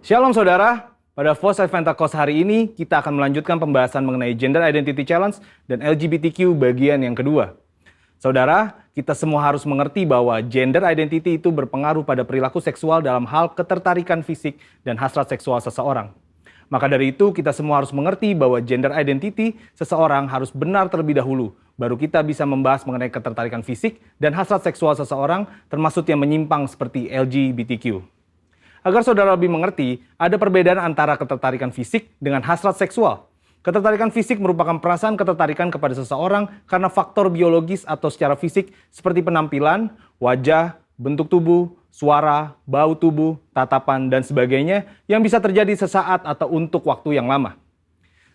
Shalom saudara, pada Voice Adventakos hari ini kita akan melanjutkan pembahasan mengenai Gender Identity Challenge dan LGBTQ bagian yang kedua. Saudara, kita semua harus mengerti bahwa gender identity itu berpengaruh pada perilaku seksual dalam hal ketertarikan fisik dan hasrat seksual seseorang. Maka dari itu kita semua harus mengerti bahwa gender identity seseorang harus benar terlebih dahulu, baru kita bisa membahas mengenai ketertarikan fisik dan hasrat seksual seseorang termasuk yang menyimpang seperti LGBTQ. Agar saudara lebih mengerti, ada perbedaan antara ketertarikan fisik dengan hasrat seksual. Ketertarikan fisik merupakan perasaan ketertarikan kepada seseorang karena faktor biologis atau secara fisik seperti penampilan, wajah, bentuk tubuh, suara, bau tubuh, tatapan, dan sebagainya yang bisa terjadi sesaat atau untuk waktu yang lama.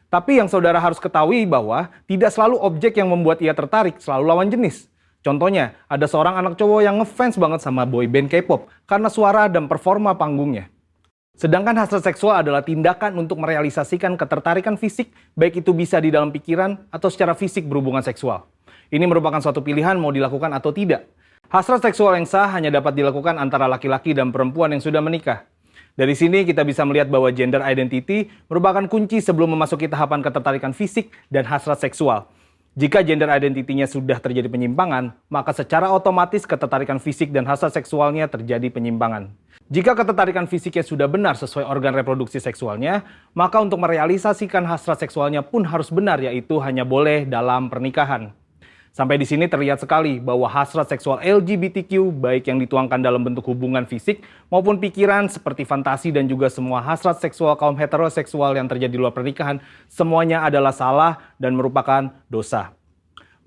Tapi yang saudara harus ketahui bahwa tidak selalu objek yang membuat ia tertarik selalu lawan jenis. Contohnya, ada seorang anak cowok yang ngefans banget sama boyband K-pop karena suara dan performa panggungnya. Sedangkan hasrat seksual adalah tindakan untuk merealisasikan ketertarikan fisik, baik itu bisa di dalam pikiran atau secara fisik berhubungan seksual. Ini merupakan suatu pilihan mau dilakukan atau tidak. Hasrat seksual yang sah hanya dapat dilakukan antara laki-laki dan perempuan yang sudah menikah. Dari sini kita bisa melihat bahwa gender identity merupakan kunci sebelum memasuki tahapan ketertarikan fisik dan hasrat seksual. Jika gender identity-nya sudah terjadi penyimpangan, maka secara otomatis ketertarikan fisik dan hasrat seksualnya terjadi penyimpangan. Jika ketertarikan fisiknya sudah benar sesuai organ reproduksi seksualnya, maka untuk merealisasikan hasrat seksualnya pun harus benar, yaitu hanya boleh dalam pernikahan. Sampai di sini terlihat sekali bahwa hasrat seksual LGBTQ, baik yang dituangkan dalam bentuk hubungan fisik maupun pikiran seperti fantasi dan juga semua hasrat seksual kaum heteroseksual yang terjadi di luar pernikahan, semuanya adalah salah dan merupakan dosa.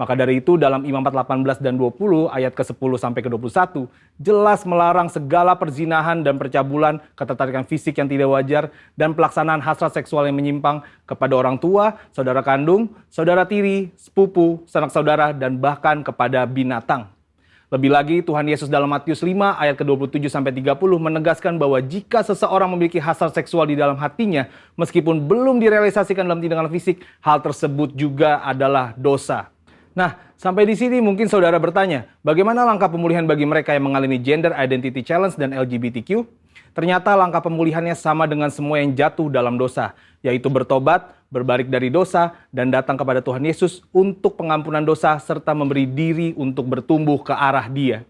Maka dari itu dalam Imamat 18 dan 20 ayat ke-10 sampai ke-21 jelas melarang segala perzinahan dan percabulan, ketertarikan fisik yang tidak wajar, dan pelaksanaan hasrat seksual yang menyimpang kepada orang tua, saudara kandung, saudara tiri, sepupu, sanak saudara, dan bahkan kepada binatang. Lebih lagi Tuhan Yesus dalam Matius 5 ayat ke-27 sampai 30 menegaskan bahwa jika seseorang memiliki hasrat seksual di dalam hatinya, meskipun belum direalisasikan dalam tindakan fisik, hal tersebut juga adalah dosa. Nah, sampai di sini mungkin saudara bertanya, bagaimana langkah pemulihan bagi mereka yang mengalami Gender Identity Challenge dan LGBTQ? Ternyata langkah pemulihannya sama dengan semua yang jatuh dalam dosa, yaitu bertobat, berbalik dari dosa, dan datang kepada Tuhan Yesus untuk pengampunan dosa serta memberi diri untuk bertumbuh ke arah Dia.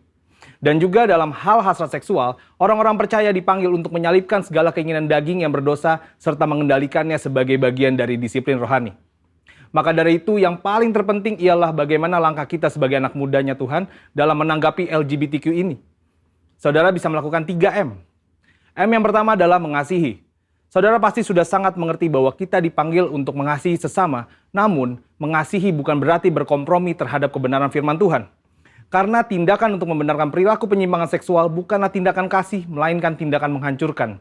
Dan juga dalam hal hasrat seksual, orang-orang percaya dipanggil untuk menyalipkan segala keinginan daging yang berdosa serta mengendalikannya sebagai bagian dari disiplin rohani. Maka dari itu yang paling terpenting ialah bagaimana langkah kita sebagai anak mudanya Tuhan dalam menanggapi LGBTQ ini. Saudara bisa melakukan 3M. M yang pertama adalah mengasihi. Saudara pasti sudah sangat mengerti bahwa kita dipanggil untuk mengasihi sesama, namun mengasihi bukan berarti berkompromi terhadap kebenaran firman Tuhan. Karena tindakan untuk membenarkan perilaku penyimpangan seksual bukanlah tindakan kasih, melainkan tindakan menghancurkan.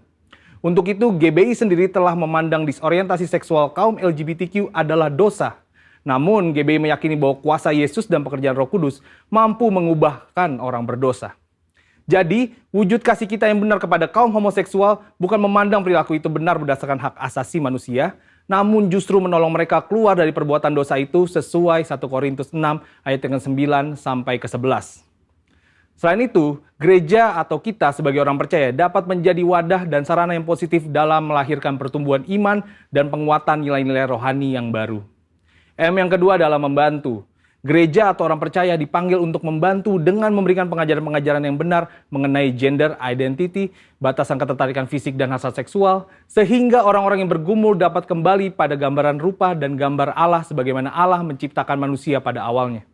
Untuk itu, GBI sendiri telah memandang disorientasi seksual kaum LGBTQ adalah dosa. Namun, GBI meyakini bahwa kuasa Yesus dan pekerjaan Roh Kudus mampu mengubahkan orang berdosa. Jadi, wujud kasih kita yang benar kepada kaum homoseksual bukan memandang perilaku itu benar berdasarkan hak asasi manusia, namun justru menolong mereka keluar dari perbuatan dosa itu sesuai 1 Korintus 6 ayat 9 sampai ke 11. Selain itu, gereja atau kita sebagai orang percaya dapat menjadi wadah dan sarana yang positif dalam melahirkan pertumbuhan iman dan penguatan nilai-nilai rohani yang baru. M yang kedua adalah membantu. Gereja atau orang percaya dipanggil untuk membantu dengan memberikan pengajaran-pengajaran yang benar mengenai gender identity, batasan ketertarikan fisik dan hasrat seksual, sehingga orang-orang yang bergumul dapat kembali pada gambaran rupa dan gambar Allah sebagaimana Allah menciptakan manusia pada awalnya.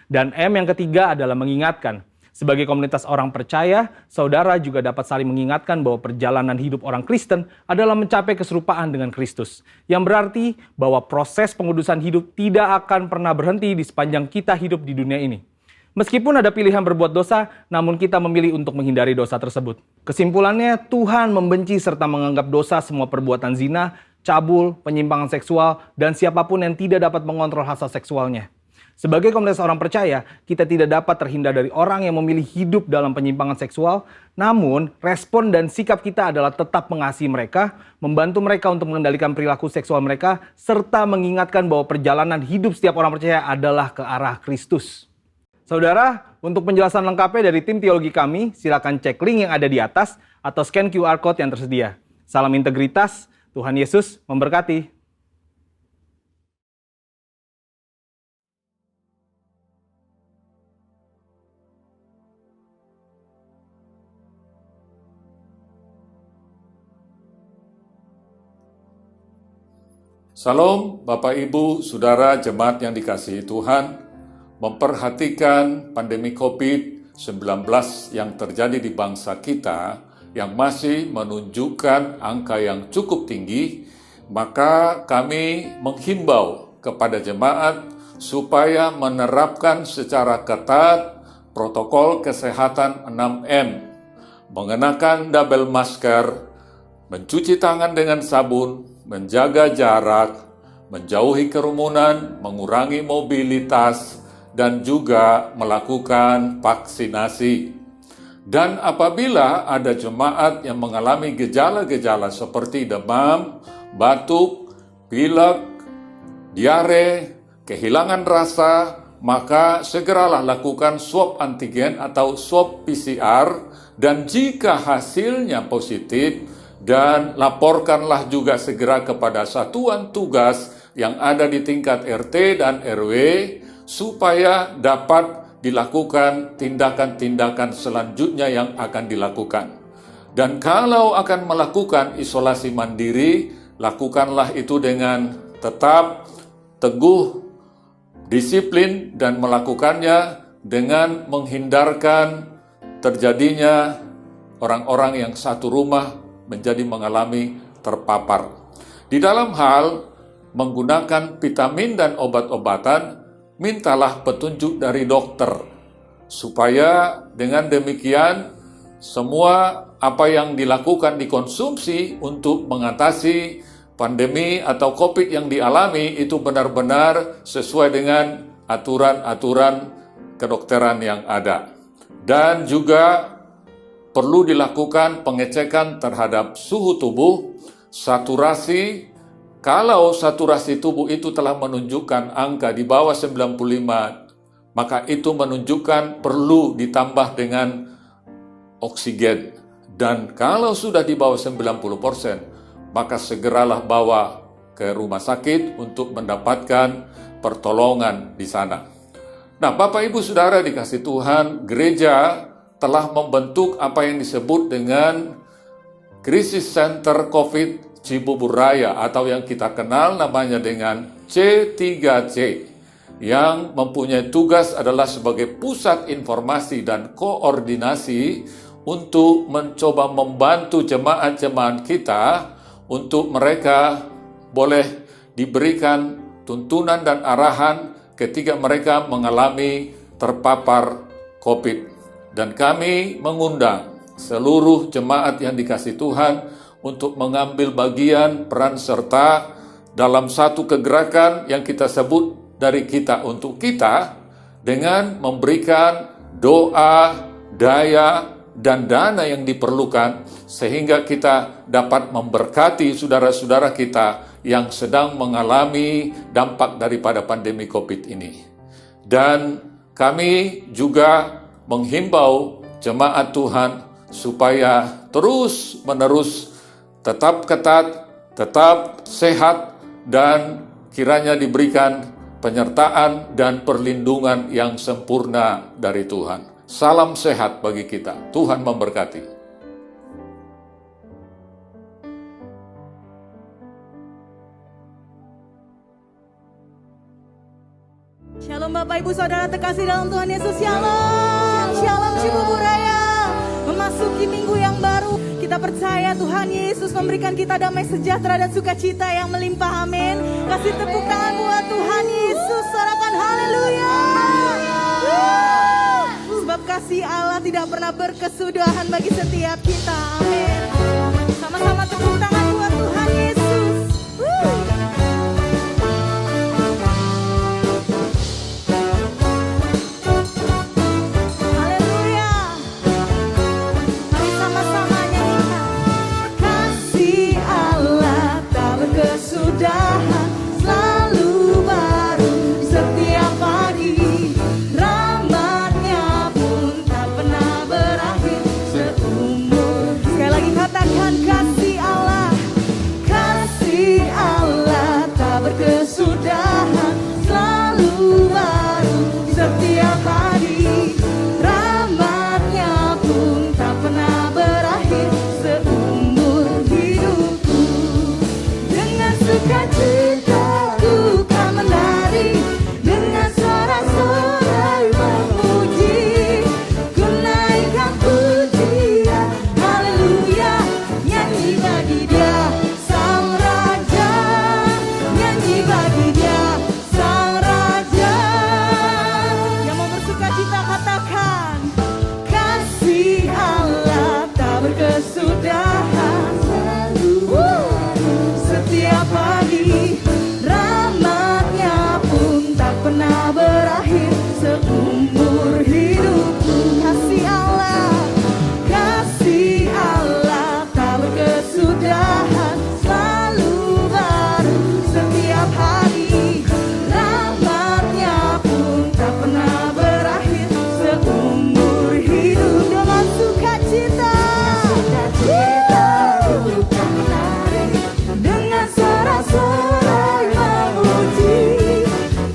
Dan M yang ketiga adalah mengingatkan. Sebagai komunitas orang percaya, saudara juga dapat saling mengingatkan bahwa perjalanan hidup orang Kristen adalah mencapai keserupaan dengan Kristus. Yang berarti bahwa proses pengudusan hidup tidak akan pernah berhenti di sepanjang kita hidup di dunia ini. Meskipun ada pilihan berbuat dosa, namun kita memilih untuk menghindari dosa tersebut. Kesimpulannya, Tuhan membenci serta menganggap dosa semua perbuatan zina, cabul, penyimpangan seksual, dan siapapun yang tidak dapat mengontrol hasrat seksualnya. Sebagai komunitas orang percaya, kita tidak dapat terhindar dari orang yang memilih hidup dalam penyimpangan seksual, namun respon dan sikap kita adalah tetap mengasihi mereka, membantu mereka untuk mengendalikan perilaku seksual mereka, serta mengingatkan bahwa perjalanan hidup setiap orang percaya adalah ke arah Kristus. Saudara, untuk penjelasan lengkapnya dari tim teologi kami, silakan cek link yang ada di atas atau scan QR Code yang tersedia. Salam integritas, Tuhan Yesus memberkati. Salam Bapak Ibu, Saudara jemaat yang dikasihi Tuhan, memperhatikan pandemi COVID-19 yang terjadi di bangsa kita yang masih menunjukkan angka yang cukup tinggi, maka kami menghimbau kepada jemaat supaya menerapkan secara ketat protokol kesehatan 6M, mengenakan double masker, mencuci tangan dengan sabun, menjaga jarak, menjauhi kerumunan, mengurangi mobilitas, dan juga melakukan vaksinasi. Dan apabila ada jemaat yang mengalami gejala-gejala seperti demam, batuk, pilek, diare, kehilangan rasa, maka segeralah lakukan swab antigen atau swab PCR, dan jika hasilnya positif, dan laporkanlah juga segera kepada satuan tugas yang ada di tingkat RT dan RW supaya dapat dilakukan tindakan-tindakan selanjutnya yang akan dilakukan. Dan kalau akan melakukan isolasi mandiri, lakukanlah itu dengan tetap teguh, disiplin, dan melakukannya dengan menghindarkan terjadinya orang-orang yang satu rumah menjadi mengalami terpapar. Di dalam hal menggunakan vitamin dan obat-obatan, mintalah petunjuk dari dokter, supaya dengan demikian semua apa yang dilakukan dikonsumsi untuk mengatasi pandemi atau COVID yang dialami itu benar-benar sesuai dengan aturan-aturan kedokteran yang ada. Dan juga perlu dilakukan pengecekan terhadap suhu tubuh, saturasi. Kalau saturasi tubuh itu telah menunjukkan angka di bawah 95, maka itu menunjukkan perlu ditambah dengan oksigen. Dan kalau sudah di bawah 90%, maka segeralah bawa ke rumah sakit untuk mendapatkan pertolongan di sana. Nah, Bapak Ibu Saudara dikasih Tuhan, gereja telah membentuk apa yang disebut dengan Krisis Center COVID Cibubur Raya, atau yang kita kenal namanya dengan C3C, yang mempunyai tugas adalah sebagai pusat informasi dan koordinasi untuk mencoba membantu jemaat-jemaat kita untuk mereka boleh diberikan tuntunan dan arahan ketika mereka mengalami terpapar COVID. Dan kami mengundang seluruh jemaat yang dikasihi Tuhan untuk mengambil bagian peran serta dalam satu kegerakan yang kita sebut dari kita untuk kita, dengan memberikan doa, daya, dan dana yang diperlukan sehingga kita dapat memberkati saudara-saudara kita yang sedang mengalami dampak daripada pandemi COVID ini. Dan kami juga menghimbau jemaat Tuhan supaya terus-menerus tetap ketat, tetap sehat, dan kiranya diberikan penyertaan dan perlindungan yang sempurna dari Tuhan. Salam sehat bagi kita. Tuhan memberkati. Shalom Bapak Ibu Saudara terkasih dalam Tuhan Yesus. Shalom, shalom Cibubur Raya. Memasuki minggu yang baru, kita percaya Tuhan Yesus memberikan kita damai sejahtera dan sukacita yang melimpah. Amin. Kasih tepuk tangan buat Tuhan Yesus. Sorakan haleluya. Sebab kasih Allah tidak pernah berkesudahan bagi setiap kita. Amin. Sama-sama tepuk tangan buat Tuhan Yesus. Sekali lagi katakan kasih Allah. sukacitaku kan menari, dengan sorak-sorai memuji, ku naikkan pujian, haleluya, nyanyi bagi Dia Sang Raja, nyanyi bagi Dia Sang Raja. Yang mau bersukacita katakan, kasih Allah tak berkesudahan, setiap pagi rahmatnya pun tak pernah berakhir seumur hidupku. Kasih Allah tak berkesudahan, selalu baru setiap hari. Rahmatnya pun tak pernah berakhir seumur hidup. Dengan sukacita, bukan menari, dengan sorak-sorai memuji,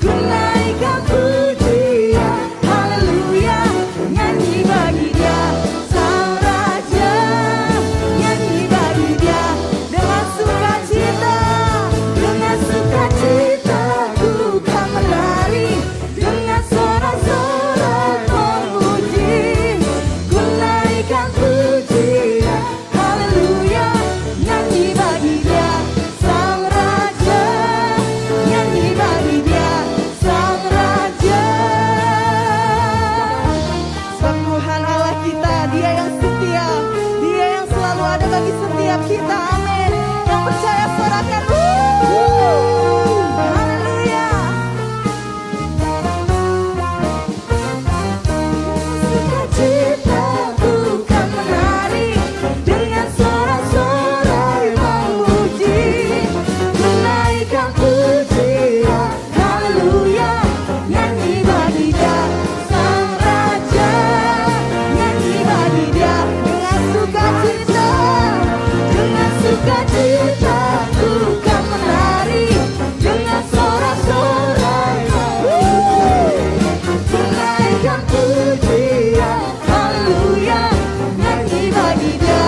ku naikkan pujian, haleluya, nyanyi bagi Dia Sang Raja, nyanyi bagi Dia dengan sukacita, ku kan menari, dengan sorak-sorai memuji, ku naikkan pujian, haleluya, nyanyi bagi Dia Sang Raja, nyanyi bagi Dia Sang Raja. Sebab Tuhan Allah kita, Dia yang setia, Dia yang selalu ada bagi setiap kita, amin. Yang percaya sorakan, haleluya. Sukacita bukan menari, dengan sorak-sorai memuji, ku naikkan pujian, haleluya, nyanyi bagi Dia Sang Raja, nyanyi bagi Dia dengan sukacita, bukan menari, dengan sorak-sorai memuji, ku naikkan pujian, haleluya, nyanyi bagi Dia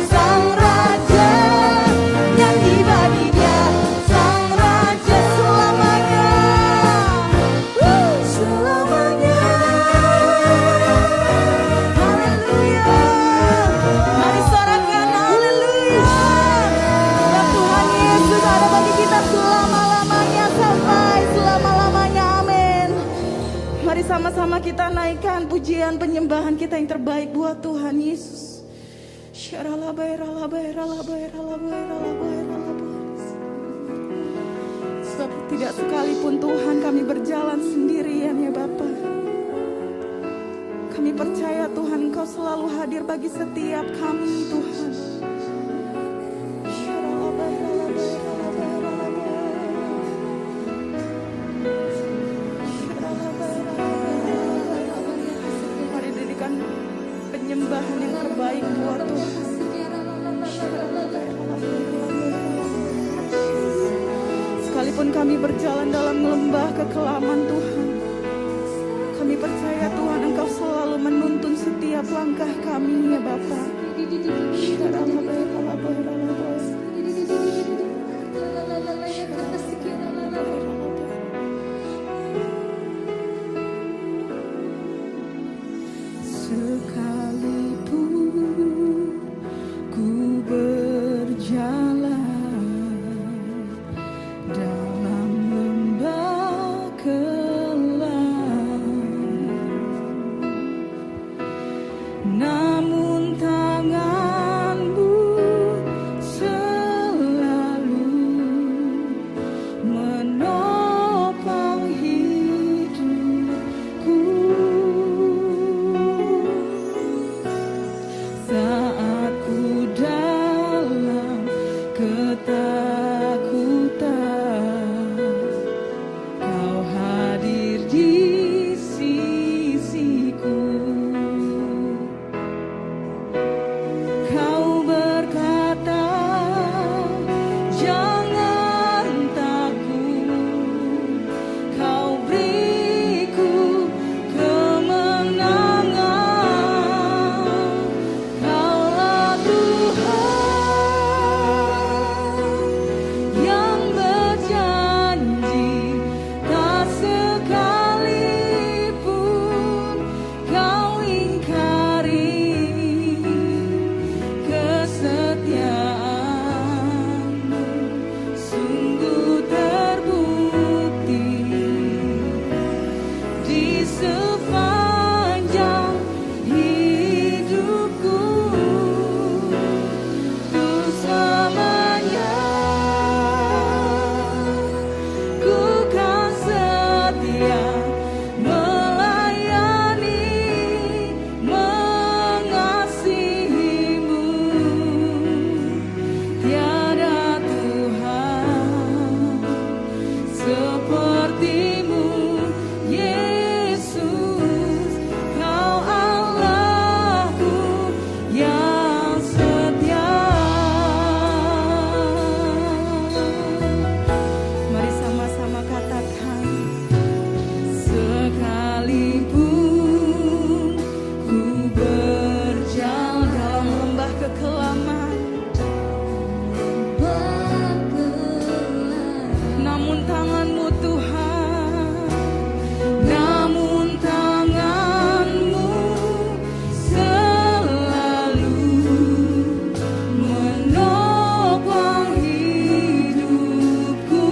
Sang Raja, nyanyi bagi Dia Sang Raja selamanya, selamanya, haleluya. Mari sorakan haleluya. Dan Tuhan Yesus ada bagi kita selama-lamanya, sampai selama-lamanya, amin. Mari sama-sama kita naikkan pujian penyembahan kita yang terbaik buat Tuhan Yesus. Sebab tidak sekalipun Tuhan kami berjalan sendirian ya Bapa. Kami percaya Tuhan Engkau selalu hadir bagi setiap kami Tuhan. Mari dirikan penyembahan yang terbaik buat Tuhan. Sekalipun kami berjalan dalam lembah kekelaman Tuhan, kami percaya Tuhan Engkau selalu menuntun setiap langkah kami ya Bapa. Sekalipun ku berjalan dalam lembah kelam, namun tangan-Mu tangan-Mu Tuhan, namun tangan-Mu selalu menopang hidupku.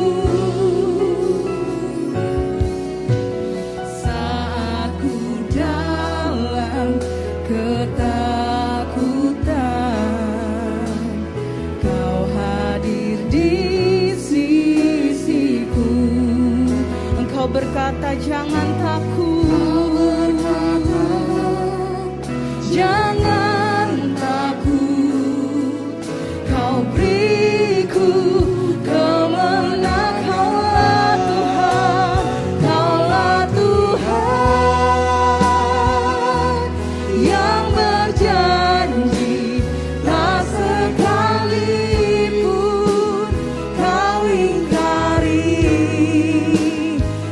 Saat ku dalam ketakutan, Kau hadir di sisiku. Engkau berkata jangan takut, jangan takut, Kau beriku kemenangan. Kaulah Tuhan, Kaulah Tuhan yang berjanji, tak sekalipun Kau ingkari.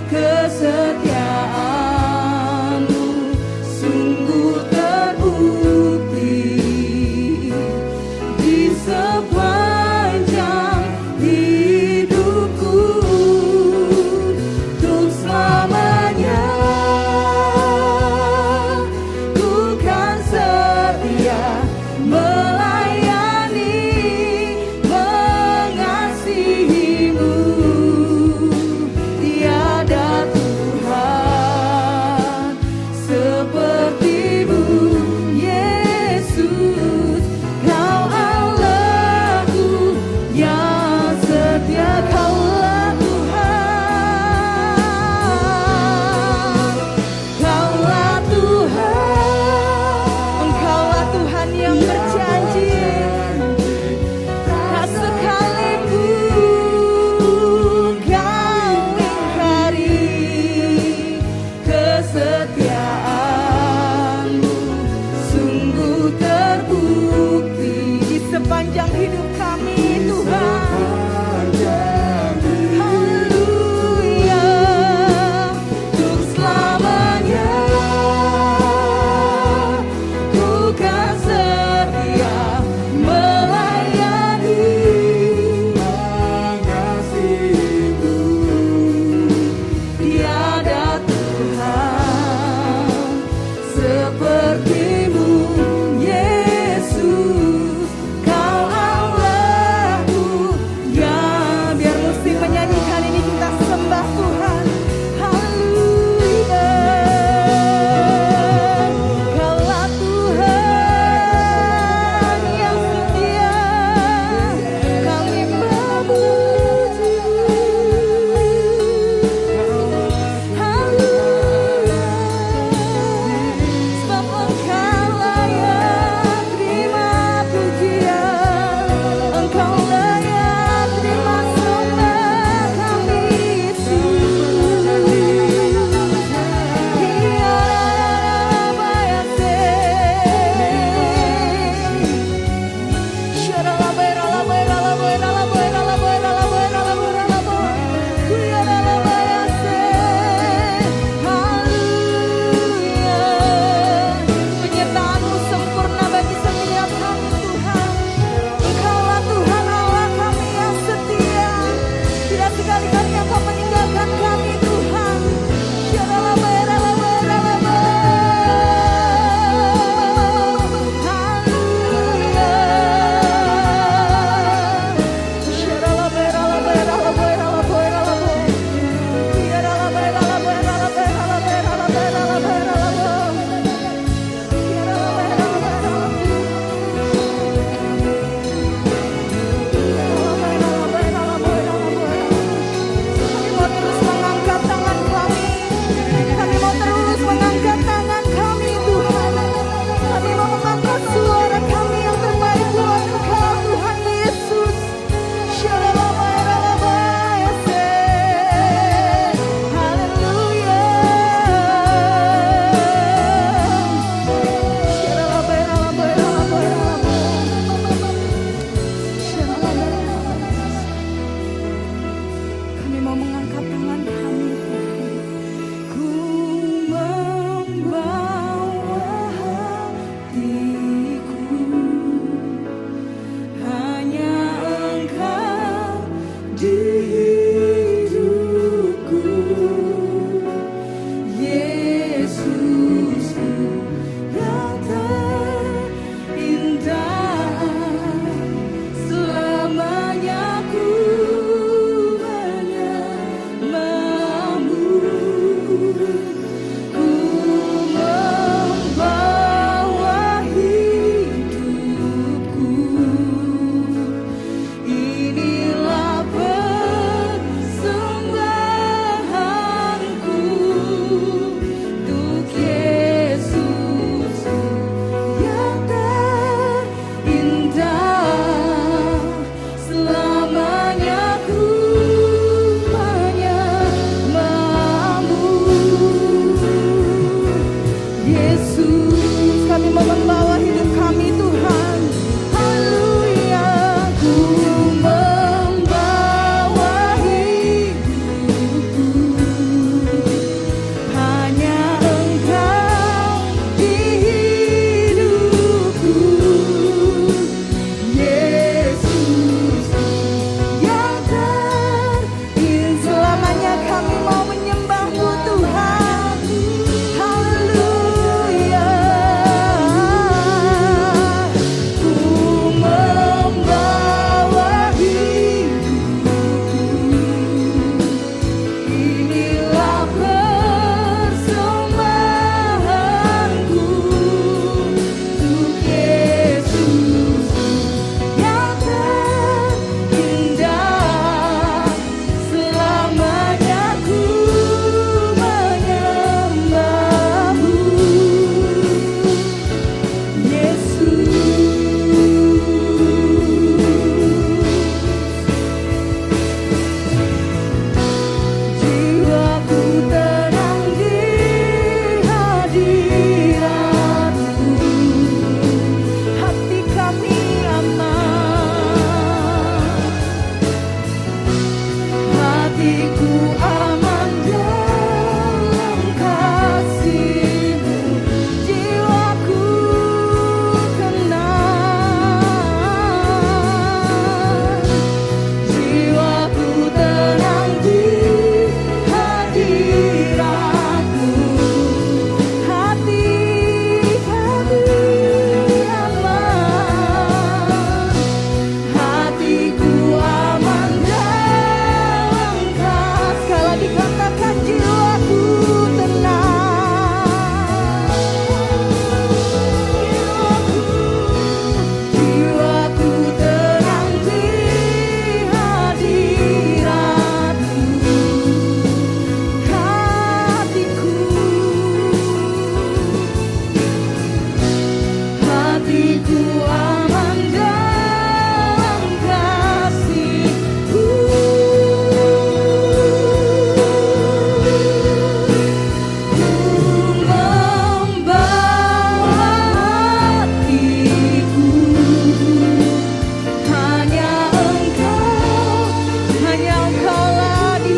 Kesetiaan-Mu sungguh terbukti di sepanjang hidupku. Untuk selamanya ku kan setia melayani, mengasihi-Mu. Tiada Tuhan seperti-Mu, Yesus. Kau Allahku yang setia. Kaulah Tuhan, Kaulah Tuhan, Engkaulah Tuhan yang berjanji, tak sekalipun Kau ingkari. Kesetiaan-Mu sungguh terbukti di sepanjang hidup kami, Tuhan. Haleluya. Untuk selamanya ku kan setia melayani, mengasihi-Mu. Tiada Tuhan seperti-Mu, Yesus. Kau Allahku yang, biar musik menyanyikan ini kita sembah Tuhan. Haleluya. Kaulah Tuhan yang setia, kami memuji. Haleluya. Sebab Engkau layak terima pujian, Engkau layak terima sembah kami, Yesus. Penyertaan-Mu sempurna bagi setiap kami, Tuhan. Engkaulah Tuhan Allah kami yang setia, tidak sekali-kali Engkau meninggalkan kami, Tuhan. Kami mau terus mengangkat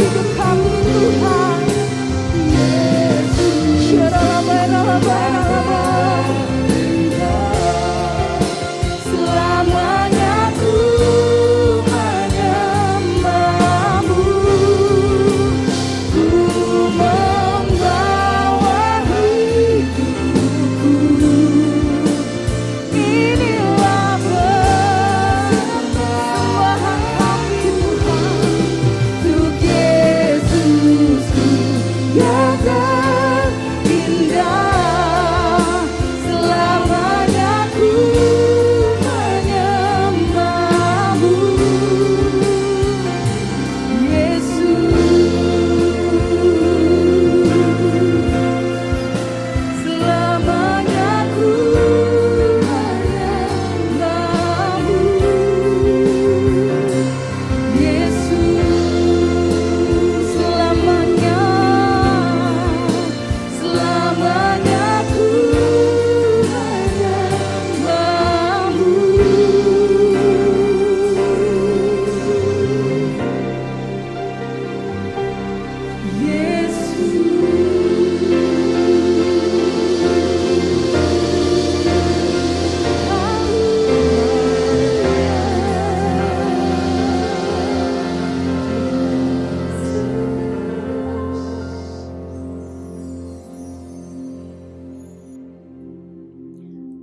hidup kami Tuhan. Yesus, selamanya ku menyembahmu, ku membawa hidupku. Inilah persembahan kami Tuhan, untuk Yesusku yang terindah. Selamanya ku menyembahmu, Yesus. Selamanya ku menyembahmu, Yesus. Selamanya, selamanya ku menyembahmu,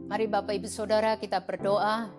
Mari Bapak Ibu Saudara kita berdoa.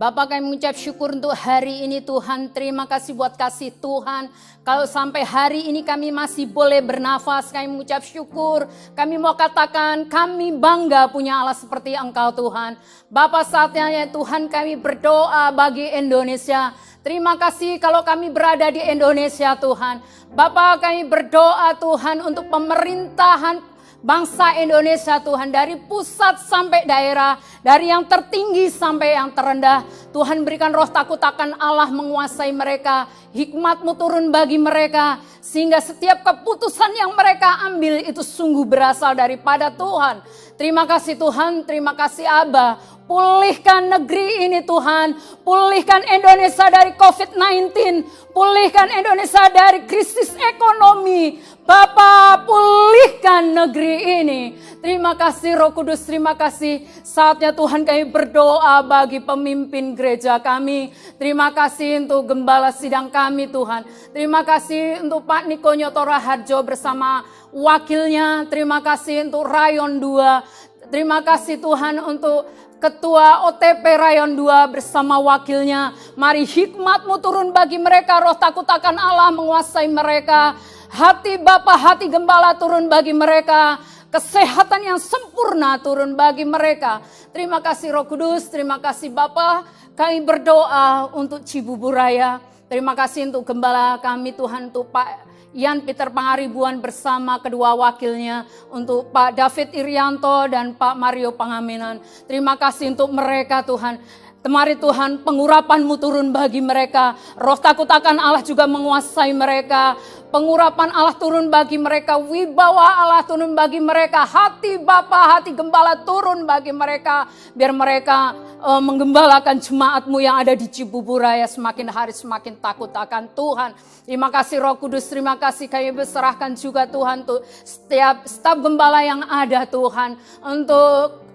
Bapak, kami mengucap syukur untuk hari ini Tuhan. Terima kasih buat kasih Tuhan. Kalau sampai hari ini kami masih boleh bernafas, kami mengucap syukur. Kami mau katakan kami bangga punya Allah seperti Engkau Tuhan. Bapak, saatnya ya Tuhan kami berdoa bagi Indonesia. Terima kasih kalau kami berada di Indonesia Tuhan. Bapak, kami berdoa Tuhan untuk pemerintahan bangsa Indonesia Tuhan, dari pusat sampai daerah, dari yang tertinggi sampai yang terendah. Tuhan berikan roh takut akan Allah menguasai mereka, hikmat-Mu turun bagi mereka, sehingga setiap keputusan yang mereka ambil itu sungguh berasal daripada Tuhan. Terima kasih Tuhan, terima kasih Aba. Pulihkan negeri ini Tuhan, pulihkan Indonesia dari COVID-19, pulihkan Indonesia dari krisis ekonomi. Bapa, pulihkan negeri ini. Terima kasih Roh Kudus, terima kasih. Saatnya Tuhan kami berdoa bagi pemimpin gereja kami. Terima kasih untuk gembala sidang kami Tuhan. Terima kasih untuk Pak Niko Nyotora Harjo bersama wakilnya. Terima kasih untuk Rayon 2. Terima kasih Tuhan untuk Ketua OTP Rayon 2 bersama wakilnya. Mari hikmat-Mu turun bagi mereka, roh takut akan Allah menguasai mereka. Hati Bapa, hati Gembala turun bagi mereka. Kesehatan yang sempurna turun bagi mereka. Terima kasih Roh Kudus, terima kasih Bapa. Kami berdoa untuk Cibubur Raya. Terima kasih untuk Gembala kami Tuhan, untuk Pak Yan Peter Pangaribuan bersama kedua wakilnya, untuk Pak David Irianto dan Pak Mario Pangaminan. Terima kasih untuk mereka Tuhan. Mari Tuhan, pengurapan-Mu turun bagi mereka. Roh takut akan Allah juga menguasai mereka. Pengurapan Allah turun bagi mereka. Wibawa Allah turun bagi mereka. Hati Bapa, hati Gembala turun bagi mereka. Biar mereka menggembalakan jemaat-Mu yang ada di Cibubur Raya. Semakin hari semakin takut akan Tuhan. Terima kasih Roh Kudus, terima kasih kami berserahkan juga Tuhan untuk setiap staf gembala yang ada Tuhan. Untuk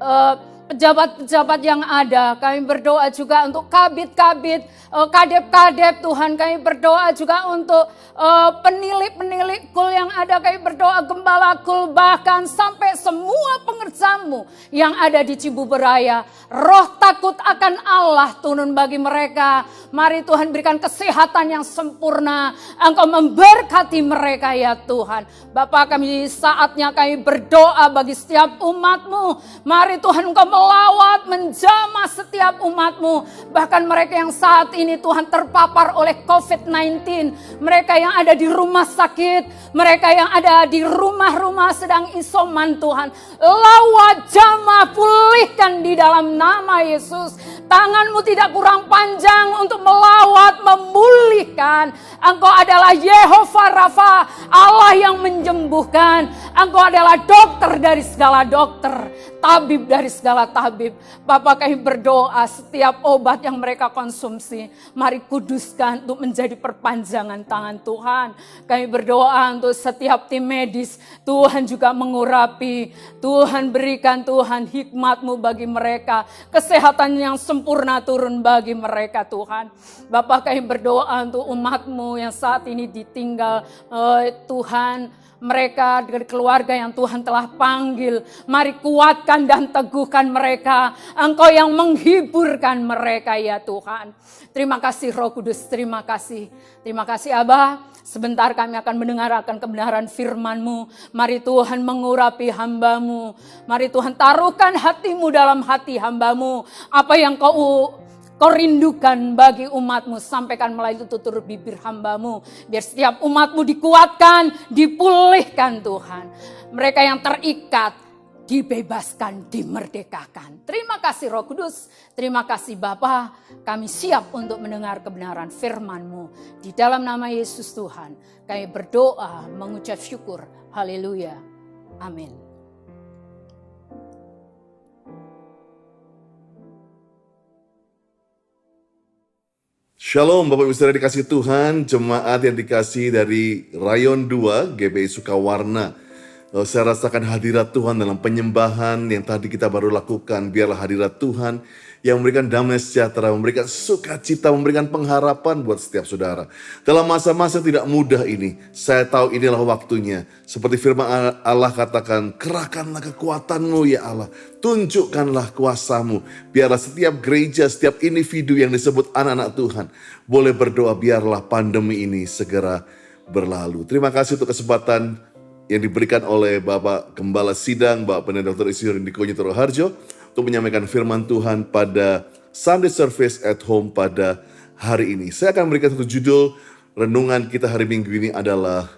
pejabat-pejabat yang ada, kami berdoa juga untuk kabit-kabit, kadep-kadep Tuhan. Kami berdoa juga untuk penilik-penilik kul yang ada. Kami berdoa gembala kul, bahkan sampai semua pengerjamu yang ada di Cibubur Raya. Roh takut akan Allah turun bagi mereka. Mari Tuhan berikan kesehatan yang sempurna. Engkau memberkati mereka ya Tuhan. Bapa, kami saatnya kami berdoa bagi setiap umat-Mu. Mari Tuhan Engkau melawat, menjamah setiap umat-Mu. Bahkan mereka yang saat ini Tuhan terpapar oleh COVID-19. Mereka yang ada di rumah sakit. Mereka yang ada di rumah-rumah sedang isoman Tuhan. Lawat, jamah, pulihkan di dalam nama Yesus. Tangan-Mu tidak kurang panjang untuk melawat, memulihkan. Engkau adalah Yehova Rafa, Allah yang menyembuhkan. Engkau adalah dokter dari segala dokter, tabib dari segala tabib. Bapa, kami berdoa setiap obat yang mereka konsumsi, mari kuduskan untuk menjadi perpanjangan tangan Tuhan. Kami berdoa untuk setiap tim medis, Tuhan juga mengurapi. Tuhan berikan Tuhan hikmat-Mu bagi mereka, kesehatan yang sempurna turun bagi mereka Tuhan. Bapa, kami berdoa untuk umat-Mu yang saat ini ditinggal Tuhan, mereka dari keluarga yang Tuhan telah panggil. Mari kuatkan dan teguhkan mereka. Engkau yang menghiburkan mereka ya Tuhan. Terima kasih Roh Kudus, terima kasih. Terima kasih Abah. Sebentar kami akan mendengarkan kebenaran firman-Mu. Mari Tuhan mengurapi hamba-Mu. Mari Tuhan taruhkan hati-Mu dalam hati hamba-Mu. Apa yang Kau rindukan bagi umat-Mu, sampaikan melalui tutur bibir hamba-Mu. Biar setiap umat-Mu dikuatkan, dipulihkan Tuhan. Mereka yang terikat, dibebaskan, dimerdekakan. Terima kasih Roh Kudus, terima kasih Bapa. Kami siap untuk mendengar kebenaran firman-Mu. Di dalam nama Yesus Tuhan, kami berdoa, mengucap syukur. Haleluya. Amin. Shalom Bapak Ibu Saudara dikasih Tuhan, jemaat yang dikasih dari Rayon 2 GBI Sukawarna. Saya rasakan hadirat Tuhan dalam penyembahan yang tadi kita baru lakukan. Biarlah hadirat Tuhan yang memberikan damai sejahtera, memberikan sukacita, memberikan pengharapan buat setiap saudara. Dalam masa-masa tidak mudah ini, saya tahu inilah waktunya. Seperti firman Allah katakan, kerahkanlah kekuatan-Mu ya Allah. Tunjukkanlah kuasa-Mu. Biarlah setiap gereja, setiap individu yang disebut anak-anak Tuhan boleh berdoa biarlah pandemi ini segera berlalu. Terima kasih untuk kesempatan yang diberikan oleh Bapak Gembala Sidang, Bapak Pendeta Dr. Isidore Ndikonyo Toroharjo, untuk menyampaikan firman Tuhan pada Sunday Service at Home pada hari ini. Saya akan memberikan satu judul renungan kita hari Minggu ini adalah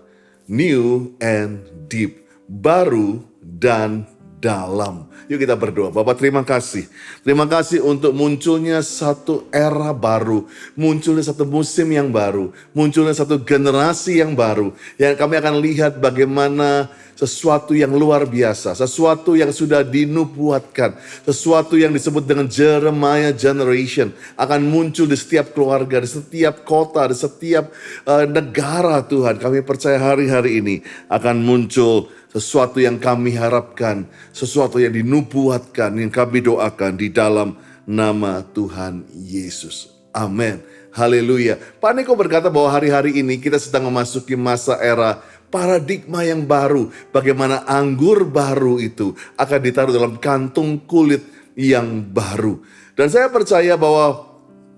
New and Deep, baru dan dalam. Yuk kita berdoa. Bapak terima kasih. Terima kasih untuk munculnya satu era baru. Munculnya satu musim yang baru. Munculnya satu generasi yang baru. Yang kami akan lihat bagaimana sesuatu yang luar biasa. Sesuatu yang sudah dinubuatkan. Sesuatu yang disebut dengan Jeremiah Generation. Akan muncul di setiap keluarga, di setiap kota, di setiap negara Tuhan. Kami percaya hari-hari ini akan muncul sesuatu yang kami harapkan, sesuatu yang dinubuatkan, yang kami doakan di dalam nama Tuhan Yesus. Amin. Haleluya. Pak Niko berkata bahwa hari-hari ini kita sedang memasuki masa era paradigma yang baru. Bagaimana anggur baru itu akan ditaruh dalam kantung kulit yang baru. Dan saya percaya bahwa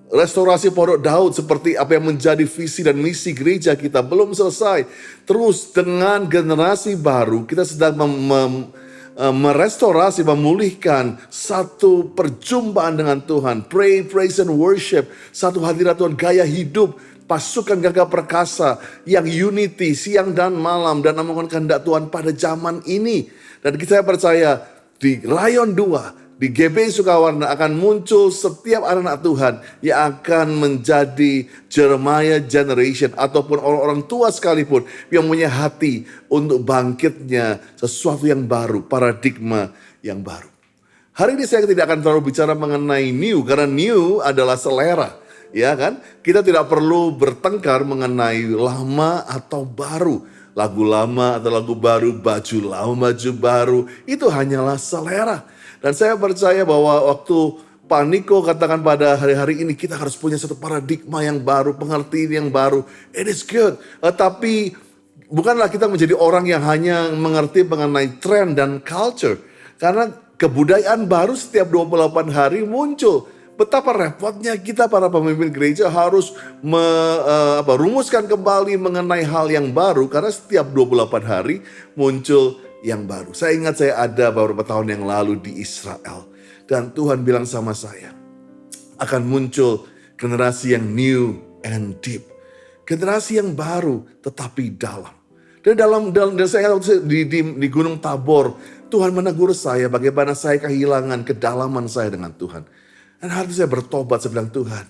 restorasi Pondok Daud seperti apa yang menjadi visi dan misi gereja kita belum selesai. Terus dengan generasi baru kita sedang merestorasi, memulihkan satu perjumpaan dengan Tuhan. Pray, praise and worship. Satu hadirat Tuhan, gaya hidup. Pasukan gagah perkasa yang unity siang dan malam dan memohon kehendak Tuhan pada zaman ini. Dan saya percaya di Rayon 2 di GBI Sukawarna akan muncul setiap anak-anak Tuhan yang akan menjadi Jeremiah Generation ataupun orang-orang tua sekalipun yang punya hati untuk bangkitnya sesuatu yang baru, paradigma yang baru. Hari ini saya tidak akan terlalu bicara mengenai new karena new adalah selera, ya kan? Kita tidak perlu bertengkar mengenai lama atau baru. Lagu lama atau lagu baru, baju lama, baju baru, itu hanyalah selera. Dan saya percaya bahwa waktu Pak Niko katakan pada hari-hari ini kita harus punya satu paradigma yang baru, pengertian yang baru. It is good. Tapi bukanlah kita menjadi orang yang hanya mengerti mengenai tren dan culture. Karena kebudayaan baru setiap 28 hari muncul. Betapa repotnya kita para pemimpin gereja harus rumuskan kembali mengenai hal yang baru. Karena setiap 28 hari muncul yang baru. Saya ingat saya ada beberapa tahun yang lalu di Israel. Dan Tuhan bilang sama saya, akan muncul generasi yang new and deep. Generasi yang baru tetapi dalam. Dan saya di Gunung Tabor, Tuhan menegur saya bagaimana saya kehilangan kedalaman saya dengan Tuhan. Dan hati saya bertobat, saya bilang Tuhan,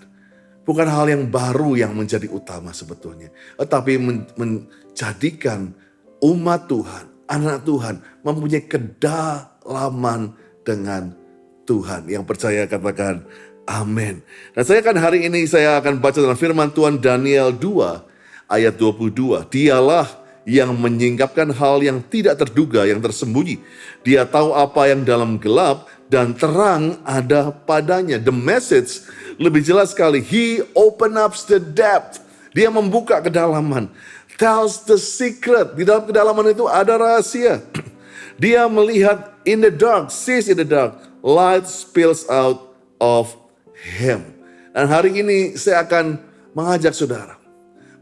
bukan hal yang baru yang menjadi utama sebetulnya. Tetapi menjadikan umat Tuhan, anak Tuhan mempunyai kedalaman dengan Tuhan. Yang percaya katakan amin. Dan hari ini saya akan baca dalam firman Tuhan Daniel 2 ayat 22. Dialah yang menyingkapkan hal yang tidak terduga, yang tersembunyi. Dia tahu apa yang dalam gelap dan terang ada padanya. The message lebih jelas sekali. He open up the depth. Dia membuka kedalaman. Tells the secret. Di dalam kedalaman itu ada rahasia. Dia melihat in the dark, sees in the dark. Light spills out of him. Dan hari ini saya akan mengajak saudara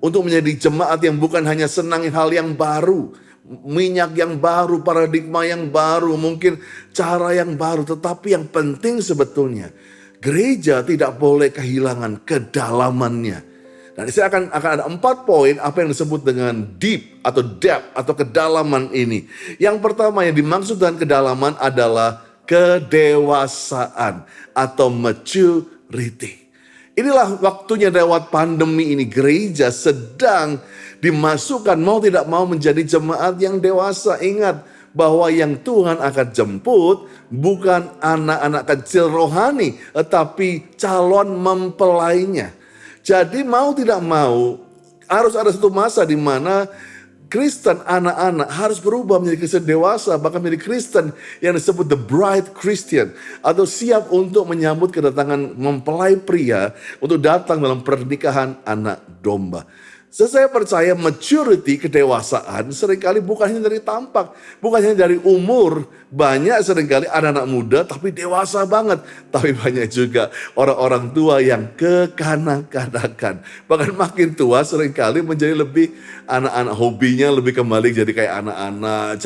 untuk menjadi jemaat yang bukan hanya senang hal yang baru, minyak yang baru, paradigma yang baru, mungkin cara yang baru. Tetapi yang penting sebetulnya, gereja tidak boleh kehilangan kedalamannya. Dan saya akan ada 4 poin apa yang disebut dengan deep atau depth atau kedalaman ini. Yang pertama yang dimaksud dengan kedalaman adalah kedewasaan atau maturity. Inilah waktunya lewat pandemi ini gereja sedang dimasukkan mau tidak mau menjadi jemaat yang dewasa. Ingat bahwa yang Tuhan akan jemput bukan anak-anak kecil rohani, tetapi calon mempelainya. Jadi mau tidak mau harus ada satu masa di mana Kristen anak-anak harus berubah menjadi Kristen dewasa, bahkan menjadi Kristen yang disebut the bride Christian, atau siap untuk menyambut kedatangan mempelai pria untuk datang dalam pernikahan anak domba. Saya percaya maturity, kedewasaan seringkali bukan hanya dari tampak, bukan hanya dari umur. Banyak seringkali anak-anak muda tapi dewasa banget. Tapi banyak juga orang-orang tua yang kekanak-kanakan. Bahkan makin tua seringkali menjadi lebih anak-anak, hobinya lebih kembali jadi kayak anak-anak.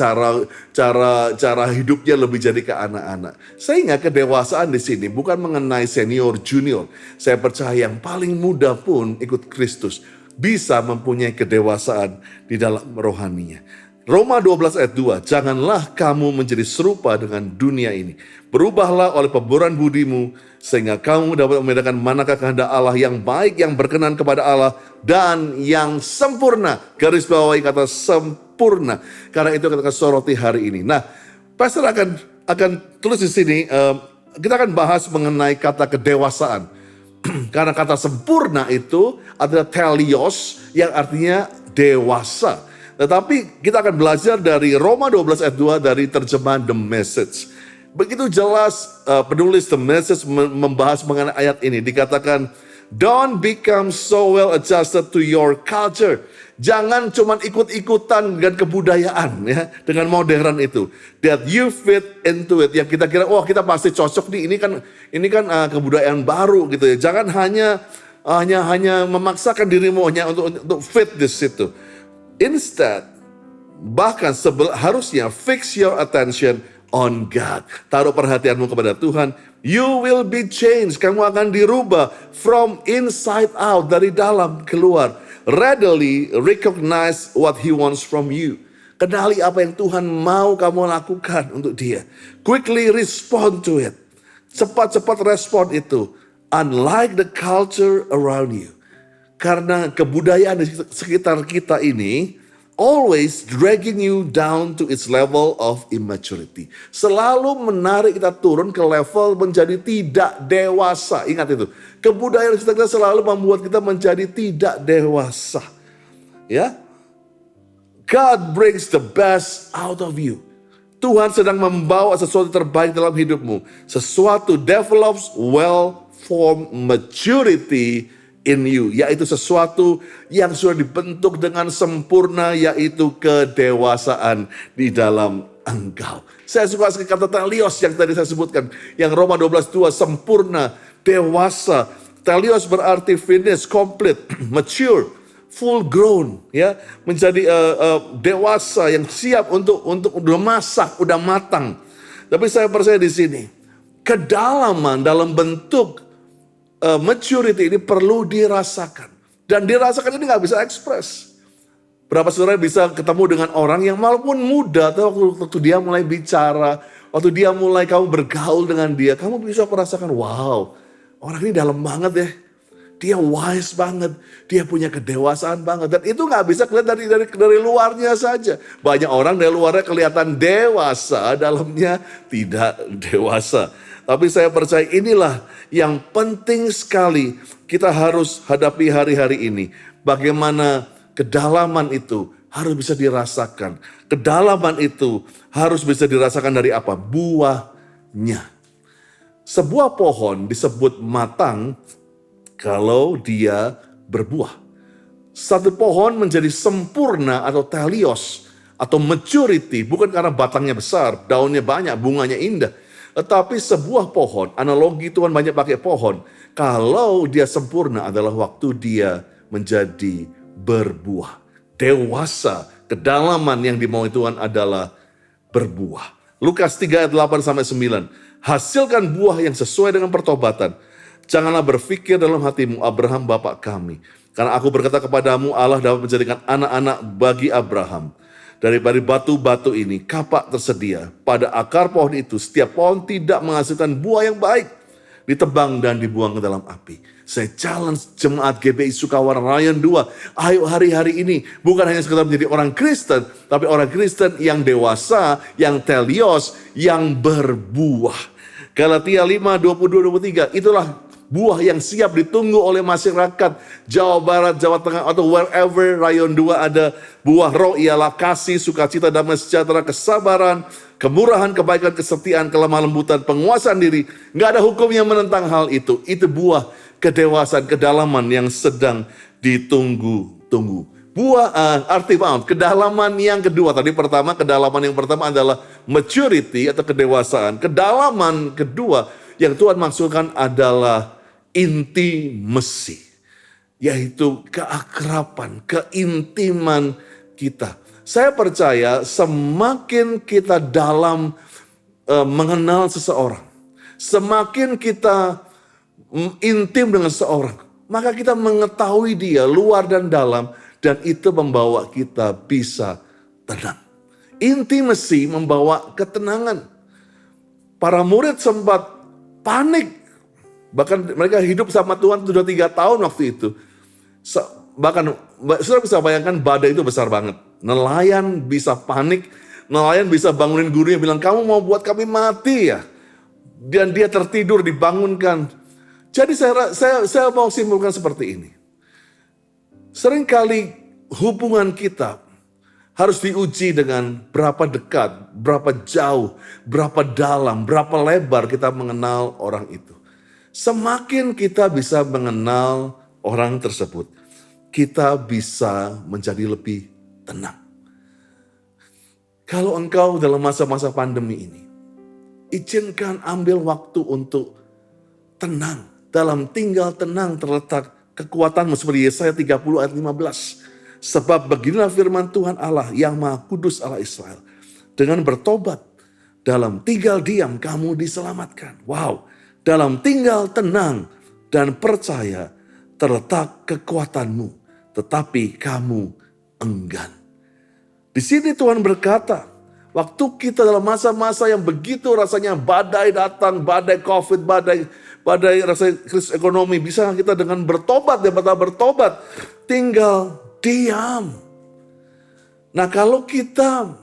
Cara hidupnya lebih jadi ke anak-anak. Sehingga kedewasaan di sini bukan mengenai senior junior. Saya percaya yang paling muda pun ikut Kristus bisa mempunyai kedewasaan di dalam rohaninya. Roma 12 ayat 2, janganlah kamu menjadi serupa dengan dunia ini. Berubahlah oleh pemburuan budimu, sehingga kamu dapat membedakan manakah kehendak Allah yang baik, yang berkenan kepada Allah, dan yang sempurna. Garis bawahi kata sempurna. Karena itu kita soroti hari ini. Nah, Pastor akan tulis di sini, kita akan bahas mengenai kata kedewasaan. Karena kata sempurna itu adalah telios yang artinya dewasa. Tetapi kita akan belajar dari Roma 12 ayat 2 dari terjemahan The Message. Begitu jelas penulis The Message membahas mengenai ayat ini. Dikatakan, don't become so well adjusted to your culture. Jangan cuma ikut-ikutan dengan kebudayaan, ya, dengan modern itu. That you fit into it. Yang kita kira, wah kita pasti cocok nih. Ini kan kebudayaan baru gitu ya. Jangan hanya memaksakan dirimu hanya untuk fit di situ. Instead, bahkan harusnya fix your attention on God. Taruh perhatianmu kepada Tuhan. You will be changed. Kamu akan dirubah from inside out, dari dalam keluar. Readily recognize what He wants from you. Kenali apa yang Tuhan mau kamu lakukan untuk Dia. Quickly respond to it. Cepat-cepat respon itu. Unlike the culture around you. Karena kebudayaan di sekitar kita ini always dragging you down to its level of immaturity. Selalu menarik kita turun ke level menjadi tidak dewasa. Ingat itu. Kebudayaan kita selalu membuat kita menjadi tidak dewasa. Ya. God brings the best out of you. Tuhan sedang membawa sesuatu terbaik dalam hidupmu. Sesuatu develops well-formed maturity in you, yaitu sesuatu yang sudah dibentuk dengan sempurna, yaitu kedewasaan di dalam engkau. Saya suka sekali kata telios yang tadi saya sebutkan, yang Roma 12:2, sempurna, dewasa. Telios berarti finish, complete, mature, full grown, ya, menjadi dewasa yang siap untuk udah masak, udah matang. Tapi saya percaya di sini kedalaman dalam bentuk maturity ini perlu dirasakan. Dan dirasakan ini gak bisa ekspres. Berapa saudara bisa ketemu dengan orang yang walaupun muda, atau waktu dia mulai bicara, waktu dia mulai kamu bergaul dengan dia, kamu bisa merasakan, wow, orang ini dalam banget ya. Dia wise banget, dia punya kedewasaan banget. Dan itu nggak bisa kelihatan dari luarnya saja. Banyak orang dari luarnya kelihatan dewasa, dalamnya tidak dewasa. Tapi saya percaya inilah yang penting sekali kita harus hadapi hari-hari ini. Bagaimana kedalaman itu harus bisa dirasakan. Kedalaman itu harus bisa dirasakan dari apa? Buahnya. Sebuah pohon disebut matang kalau dia berbuah. Satu pohon menjadi sempurna atau telios atau maturity bukan karena batangnya besar, daunnya banyak, bunganya indah. Tetapi sebuah pohon, analogi Tuhan banyak pakai pohon. Kalau dia sempurna adalah waktu dia menjadi berbuah. Dewasa, kedalaman yang dimaui Tuhan adalah berbuah. Lukas 3 ayat 8-9. Hasilkan buah yang sesuai dengan pertobatan. Janganlah berpikir dalam hatimu, Abraham bapak kami. Karena aku berkata kepadamu, Allah dapat menjadikan anak-anak bagi Abraham. Dari batu-batu ini, kapak tersedia. Pada akar pohon itu, setiap pohon tidak menghasilkan buah yang baik. Ditebang dan dibuang ke dalam api. Saya challenge jemaat GBI Sukawarna Rayon 2. Ayo hari-hari ini, bukan hanya sekedar menjadi orang Kristen, tapi orang Kristen yang dewasa, yang telios, yang berbuah. Galatia 5, 22-23, itulah buah yang siap ditunggu oleh masyarakat Jawa Barat, Jawa Tengah, atau wherever Rayon 2 ada. Buah roh ialah kasih, sukacita, damai sejahtera, kesabaran, kemurahan, kebaikan, kesetiaan, kelemah lembutan, penguasaan diri. Nggak ada hukum yang menentang hal itu. Itu buah kedewasaan, kedalaman yang sedang ditunggu-tunggu. Buah arti kedalaman yang kedua. Tadi pertama, kedalaman yang pertama adalah maturity atau kedewasaan. Kedalaman kedua yang Tuhan maksudkan adalah intimasi, yaitu keakraban, keintiman kita. Saya percaya semakin kita dalam mengenal seseorang, semakin kita intim dengan seseorang, maka kita mengetahui dia luar dan dalam, dan itu membawa kita bisa tenang. Intimasi membawa ketenangan. Para murid sempat panik. Bahkan mereka hidup sama Tuhan sudah 3 tahun waktu itu. Bahkan sudah bisa bayangkan badai itu besar banget. Nelayan bisa panik. Nelayan bisa bangunin gurunya bilang, kamu mau buat kami mati ya? Dan dia tertidur dibangunkan. Jadi saya mau simpulkan seperti ini. Seringkali hubungan kita harus diuji dengan berapa dekat, berapa jauh, berapa dalam, berapa lebar kita mengenal orang itu. Semakin kita bisa mengenal orang tersebut, kita bisa menjadi lebih tenang. Kalau engkau dalam masa-masa pandemi ini, izinkan ambil waktu untuk tenang. Dalam tinggal tenang terletak kekuatanmu, seperti Yesaya 30 ayat 15. Sebab beginilah firman Tuhan Allah yang Maha Kudus Allah Israel. Dengan bertobat, dalam tinggal diam kamu diselamatkan. Wow. Dalam tinggal tenang dan percaya terletak kekuatanmu, tetapi kamu enggan. Di sini Tuhan berkata, waktu kita dalam masa-masa yang begitu rasanya badai datang, badai COVID, badai rasa krisis ekonomi, bisa kita dengan bertobat, bertobat, tinggal diam. Nah kalau kita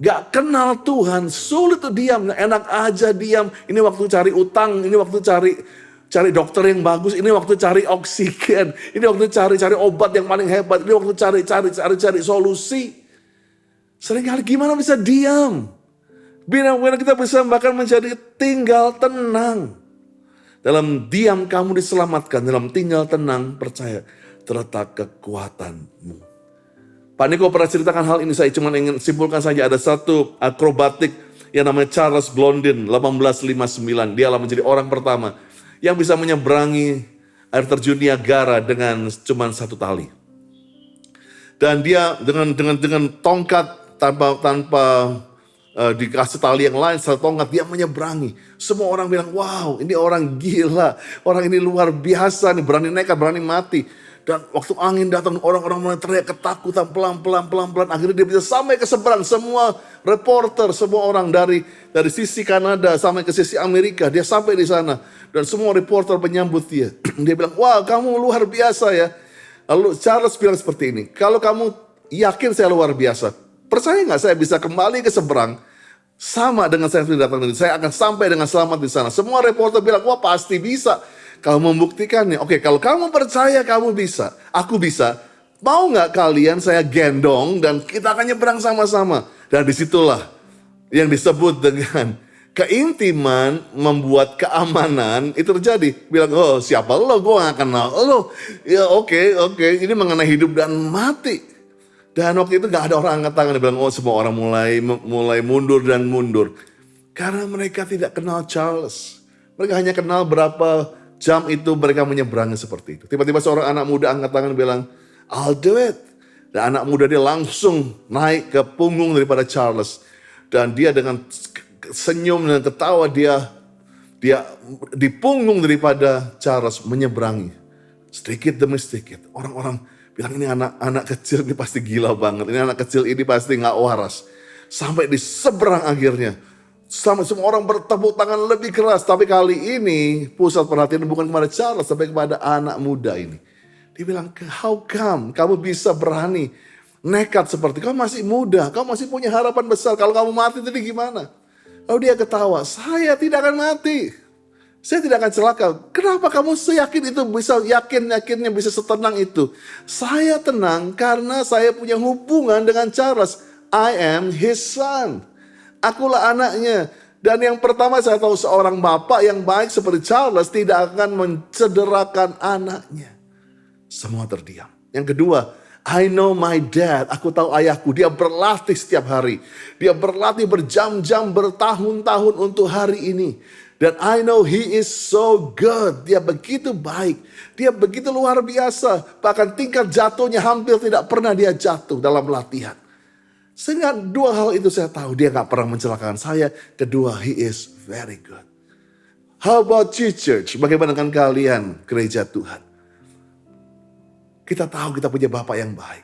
gak kenal Tuhan, sulit tuh diam, enak aja diam. Ini waktu cari utang, ini waktu cari dokter yang bagus, ini waktu cari oksigen, ini waktu cari obat yang paling hebat, ini waktu cari solusi. Seringkali gimana bisa diam? Bagaimana kita bisa bahkan menjadi tinggal tenang. Dalam diam kamu diselamatkan, dalam tinggal tenang percaya terletak kekuatanmu. Pak Niko pernah ceritakan hal ini, saya cuma ingin simpulkan saja. Ada satu akrobatik yang namanya Charles Blondin, 1859. Dialah menjadi orang pertama yang bisa menyeberangi air terjun Niagara dengan cuma 1 tali. Dan dia dengan tongkat tanpa dikasih tali yang lain, satu tongkat dia menyeberangi. Semua orang bilang, wow ini orang gila, orang ini luar biasa nih, berani nekat, berani mati. Dan waktu angin datang, orang-orang mulai teriak ketakutan, pelan-pelan. Akhirnya dia bisa sampai ke seberang. Semua reporter, semua orang dari sisi Kanada sampai ke sisi Amerika, dia sampai di sana. Dan semua reporter menyambut dia. Dia bilang, wah kamu luar biasa ya. Lalu Charles bilang seperti ini, kalau kamu yakin saya luar biasa, percaya nggak saya bisa kembali ke seberang, sama dengan saya sudah datang dari, saya akan sampai dengan selamat di sana. Semua reporter bilang, wah pasti bisa. Kalau membuktikannya, oke kalau kamu percaya kamu bisa, aku bisa. Mau nggak kalian saya gendong dan kita akan nyebrang sama-sama. Dan disitulah yang disebut dengan keintiman membuat keamanan itu terjadi. Bilang, oh siapa lo? Gue gak kenal lo. Ya oke, ini mengenai hidup dan mati. Dan waktu itu gak ada orang angkat tangan. Dia bilang, oh semua orang mulai mundur dan mundur. Karena mereka tidak kenal Charles. Mereka hanya kenal berapa jam itu mereka menyeberangi seperti itu. Tiba-tiba seorang anak muda angkat tangan bilang, I'll do it. Dan anak muda dia langsung naik ke punggung daripada Charles. Dan dia dengan senyum dan ketawa dia di punggung daripada Charles menyeberangi. Sedikit demi sedikit. Orang-orang bilang ini anak kecil ini pasti gila banget. Ini anak kecil ini pasti gak waras. Sampai di seberang akhirnya. Sampai semua orang bertepuk tangan lebih keras. Tapi kali ini pusat perhatian bukan kepada Charles, tapi kepada anak muda ini. Dia bilang, how come kamu bisa berani nekat seperti kamu masih muda, kamu masih punya harapan besar. Kalau kamu mati tadi gimana? Lalu dia ketawa, saya tidak akan mati. Saya tidak akan celaka. Kenapa kamu seyakin itu bisa yakinnya bisa setenang itu? Saya tenang karena saya punya hubungan dengan Charles. I am his son. Akulah anaknya. Dan yang pertama saya tahu seorang bapak yang baik seperti Charles tidak akan mencederakan anaknya. Semua terdiam. Yang kedua, I know my dad. Aku tahu ayahku. Dia berlatih setiap hari. Dia berlatih berjam-jam, bertahun-tahun untuk hari ini. Dan I know he is so good. Dia begitu baik. Dia begitu luar biasa. Bahkan tingkat jatuhnya hampir tidak pernah dia jatuh dalam latihan. Sehingga dua hal itu saya tahu. Dia gak pernah mencelakakan saya. Kedua, he is very good. How about you, church? Bagaimana dengan kalian, gereja Tuhan? Kita tahu kita punya Bapa yang baik.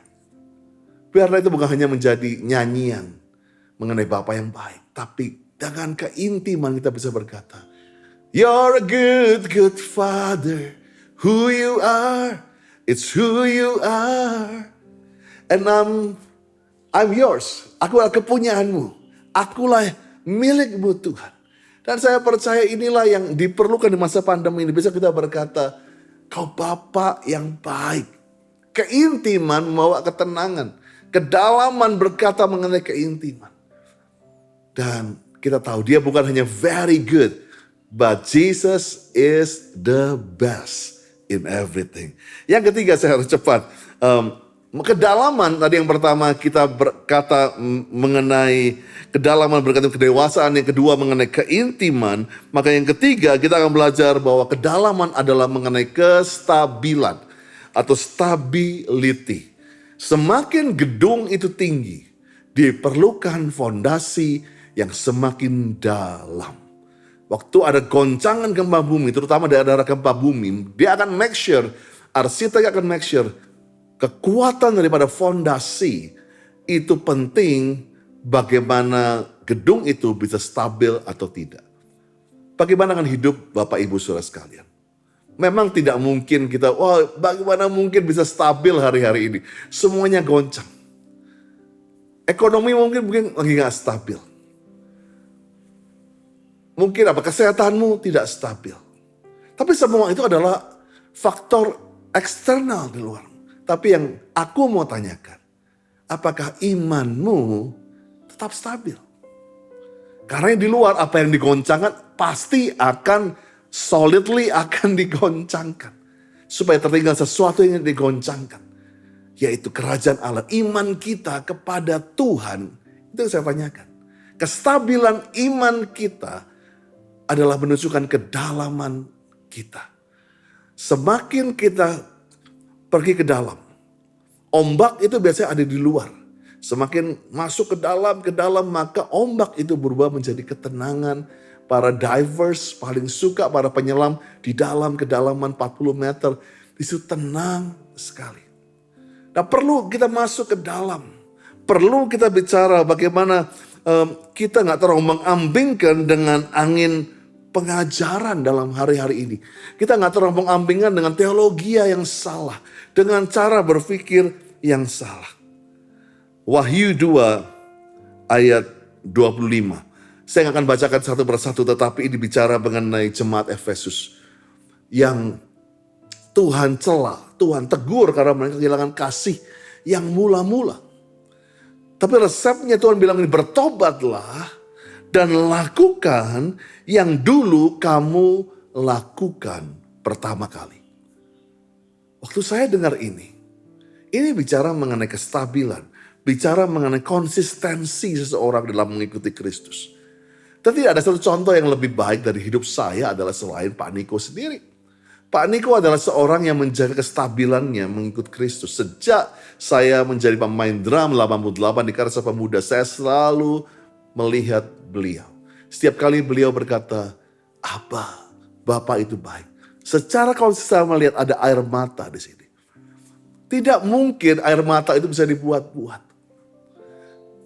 Biarlah itu bukan hanya menjadi nyanyian mengenai Bapa yang baik. Tapi dengan keintiman kita bisa berkata, You're a good, good Father. Who you are, it's who you are. And I'm yours. Akulah kepunyaanmu. Akulah milikmu Tuhan. Dan saya percaya inilah yang diperlukan di masa pandemi ini. Bisa kita berkata, Kau Bapa yang baik. Keintiman membawa ketenangan. Kedalaman berkata mengenai keintiman. Dan kita tahu dia bukan hanya very good. But Jesus is the best in everything. Yang ketiga saya harus cepat. Kedalaman tadi yang pertama kita berkata mengenai kedalaman berkaitan kedewasaan. Yang kedua mengenai keintiman. Maka yang ketiga kita akan belajar bahwa kedalaman adalah mengenai kestabilan. Atau stability. Semakin gedung itu tinggi, diperlukan fondasi yang semakin dalam. Waktu ada goncangan gempa bumi, terutama daerah gempa bumi, dia akan make sure, arsitek akan make sure, kekuatan daripada fondasi itu penting bagaimana gedung itu bisa stabil atau tidak. Bagaimana dengan hidup Bapak Ibu Saudara sekalian? Memang tidak mungkin kita, bagaimana mungkin bisa stabil hari-hari ini. Semuanya goncang. Ekonomi mungkin lagi gak stabil. Mungkin kesehatanmu tidak stabil. Tapi semua itu adalah faktor eksternal di luar. Tapi yang aku mau tanyakan, apakah imanmu tetap stabil? Karena di luar apa yang digoncangkan pasti akan solidly akan digoncangkan. Supaya tertinggal sesuatu yang digoncangkan. Yaitu kerajaan Allah. Iman kita kepada Tuhan. Itu yang saya tanyakan. Kestabilan iman kita adalah menunjukkan kedalaman kita. Semakin kita pergi ke dalam. Ombak itu biasanya ada di luar. Semakin masuk ke dalam maka ombak itu berubah menjadi ketenangan. Para divers paling suka para penyelam di dalam kedalaman 40 meter. Itu tenang sekali. Nah perlu kita masuk ke dalam. Perlu kita bicara bagaimana kita gak terlalu mengambingkan dengan angin pengajaran dalam hari-hari ini. Kita nggak terombang-ambingan dengan teologi yang salah, dengan cara berpikir yang salah. Wahyu 2 ayat 25. Saya nggak akan bacakan satu persatu, tetapi ini bicara mengenai jemaat Efesus yang Tuhan cela, Tuhan tegur karena mereka kehilangan kasih yang mula-mula. Tapi resepnya Tuhan bilang ini, bertobatlah dan lakukan yang dulu kamu lakukan pertama kali. Waktu saya dengar ini bicara mengenai kestabilan, bicara mengenai konsistensi seseorang dalam mengikuti Kristus. Tapi ada satu contoh yang lebih baik dari hidup saya adalah selain Pak Niko sendiri. Pak Niko adalah seorang yang menjaga kestabilannya mengikut Kristus. Sejak saya menjadi pemain drum 88 di Karsa Pemuda, saya selalu melihat beliau. Setiap kali beliau berkata, Abah, Bapak itu baik. Secara konsisten melihat ada air mata di sini. Tidak mungkin air mata itu bisa dibuat-buat.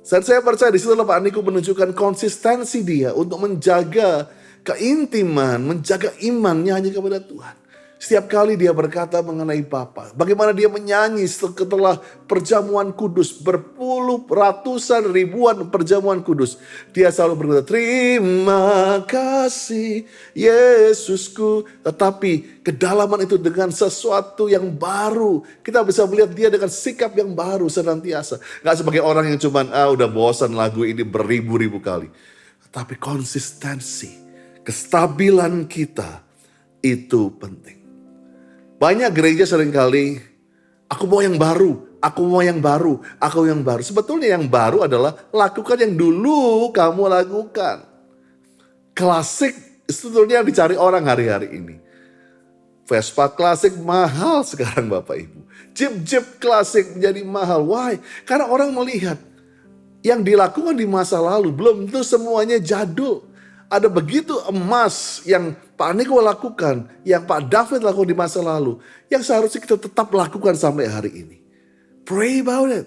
Dan saya percaya di situ Pak Niko menunjukkan konsistensi dia untuk menjaga keintiman, menjaga imannya hanya kepada Tuhan. Setiap kali dia berkata mengenai Bapa, bagaimana dia menyanyi setelah perjamuan kudus, berpuluh, ratusan, ribuan perjamuan kudus. Dia selalu berkata, terima kasih Yesusku. Tetapi kedalaman itu dengan sesuatu yang baru. Kita bisa melihat dia dengan sikap yang baru senantiasa. Gak sebagai orang yang cuman, udah bosan lagu ini beribu-ribu kali. Tapi konsistensi, kestabilan kita itu penting. Banyak gereja seringkali, aku mau yang baru, aku mau yang baru, aku yang baru. Sebetulnya yang baru adalah lakukan yang dulu kamu lakukan. Klasik sebetulnya dicari orang hari-hari ini. Vespa klasik mahal sekarang Bapak Ibu. Jeep klasik menjadi mahal. Why? Karena orang melihat yang dilakukan di masa lalu belum tentu semuanya jadul. Ada begitu emas yang Pak Niko lakukan, yang Pak David lakukan di masa lalu, yang seharusnya kita tetap lakukan sampai hari ini. Pray about it.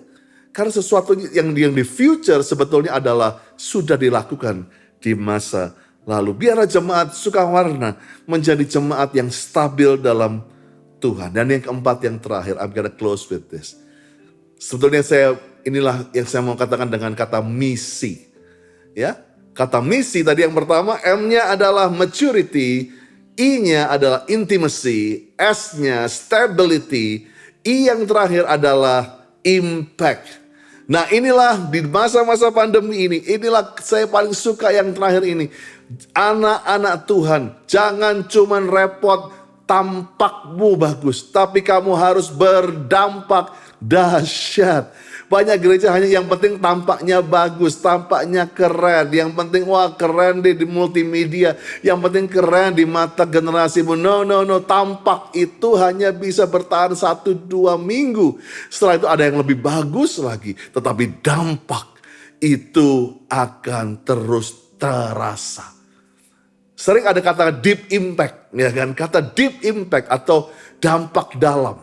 Karena sesuatu yang di future sebetulnya adalah sudah dilakukan di masa lalu. Biarlah jemaat Sukawarna menjadi jemaat yang stabil dalam Tuhan. Dan yang keempat, yang terakhir, I'm gonna close with this. Sebetulnya inilah yang saya mau katakan dengan kata misi. Ya. Kata misi tadi yang pertama, M-nya adalah maturity, I-nya adalah intimacy, S-nya stability, I yang terakhir adalah impact. Nah inilah di masa-masa pandemi ini, inilah saya paling suka yang terakhir ini. Anak-anak Tuhan, jangan cuman repot tampakmu bagus, tapi kamu harus berdampak dahsyat. Banyak gereja hanya yang penting tampaknya bagus, tampaknya keren. Yang penting wah keren deh di multimedia. Yang penting keren di mata generasimu. No. Tampak itu hanya bisa bertahan 1-2 minggu. Setelah itu ada yang lebih bagus lagi. Tetapi dampak itu akan terus terasa. Sering ada kata deep impact. Ya kan? Kata deep impact atau dampak dalam.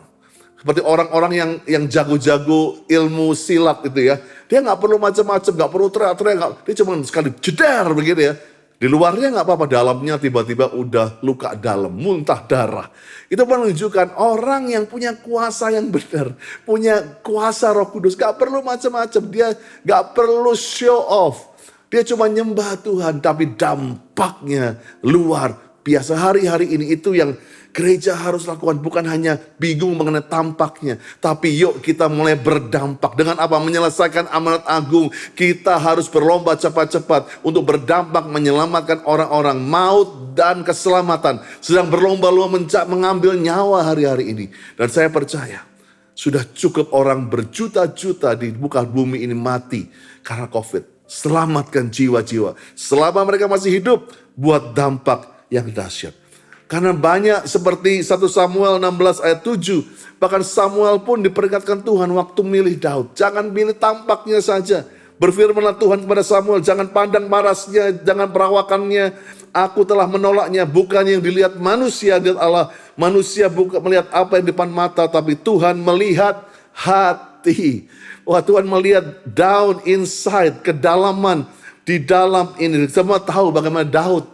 Seperti orang-orang yang jago-jago ilmu silat itu ya. Dia gak perlu macam-macam, gak perlu teriak-teriak. Dia cuma sekali jeder begitu ya. Di luarnya gak apa-apa, dalamnya tiba-tiba udah luka dalam, muntah darah. Itu menunjukkan orang yang punya kuasa yang benar. Punya kuasa Roh Kudus, gak perlu macam-macam. Dia gak perlu show off. Dia cuma nyembah Tuhan, tapi dampaknya luar biasa. Hari-hari ini itu yang gereja harus lakukan, bukan hanya bingung mengenai tampaknya. Tapi yuk kita mulai berdampak. Dengan apa? Menyelesaikan amanat agung. Kita harus berlomba cepat-cepat untuk berdampak menyelamatkan orang-orang. Maut dan keselamatan sedang berlomba-lomba mengambil nyawa hari-hari ini. Dan saya percaya sudah cukup orang berjuta-juta di muka bumi ini mati karena COVID. Selamatkan jiwa-jiwa. Selama mereka masih hidup, buat dampak yang dahsyat. Karena banyak seperti 1 Samuel 16 ayat 7. Bahkan Samuel pun diperingatkan Tuhan waktu milih Daud. Jangan pilih tampaknya saja. Berfirmanlah Tuhan kepada Samuel, jangan pandang parasnya, jangan perawakannya. Aku telah menolaknya, bukan yang dilihat manusia, dilihat Allah. Manusia bukan melihat apa yang di depan mata, tapi Tuhan melihat hati. Wah, Tuhan melihat down inside, kedalaman di dalam ini. Semua tahu bagaimana Daud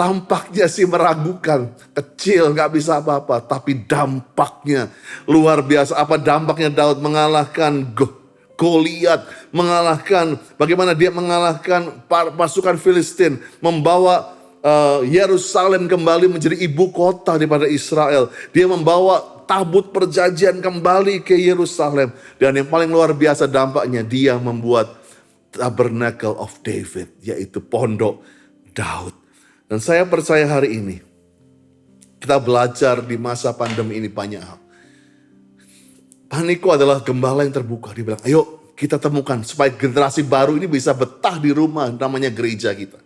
tampaknya sih meragukan, kecil, gak bisa apa-apa. Tapi dampaknya luar biasa. Apa dampaknya Daud mengalahkan Goliat, mengalahkan, bagaimana dia mengalahkan pasukan Filistin, membawa Yerusalem kembali menjadi ibu kota daripada Israel. Dia membawa tabut perjanjian kembali ke Yerusalem. Dan yang paling luar biasa dampaknya, dia membuat Tabernacle of David, yaitu pondok Daud. Dan saya percaya hari ini kita belajar di masa pandemi ini banyak hal. Paniko adalah gembala yang terbuka. Dia bilang, ayo kita temukan supaya generasi baru ini bisa betah di rumah, namanya gereja kita.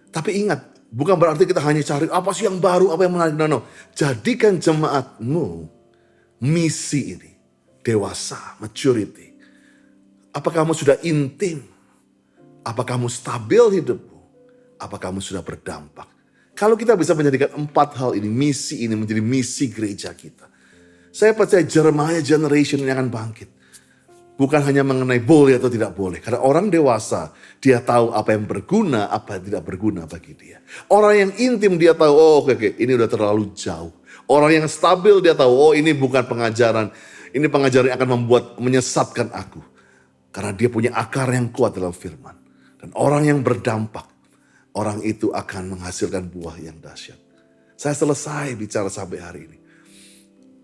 Tapi ingat, bukan berarti kita hanya cari apa sih yang baru, apa yang menarik. No. Jadikan jemaatmu misi ini dewasa, maturity. Apa kamu sudah intim? Apa kamu stabil hidupmu? Apa kamu sudah berdampak? Kalau kita bisa menjadikan 4 hal ini, misi ini menjadi misi gereja kita. Saya percaya Jeremiah generation ini akan bangkit. Bukan hanya mengenai boleh atau tidak boleh. Karena orang dewasa, dia tahu apa yang berguna, apa yang tidak berguna bagi dia. Orang yang intim dia tahu, oh oke, ini udah terlalu jauh. Orang yang stabil dia tahu, oh ini bukan pengajaran. Ini pengajaran yang akan menyesatkan aku. Karena dia punya akar yang kuat dalam firman. Dan orang yang berdampak, orang itu akan menghasilkan buah yang dahsyat. Saya selesai bicara sampai hari ini.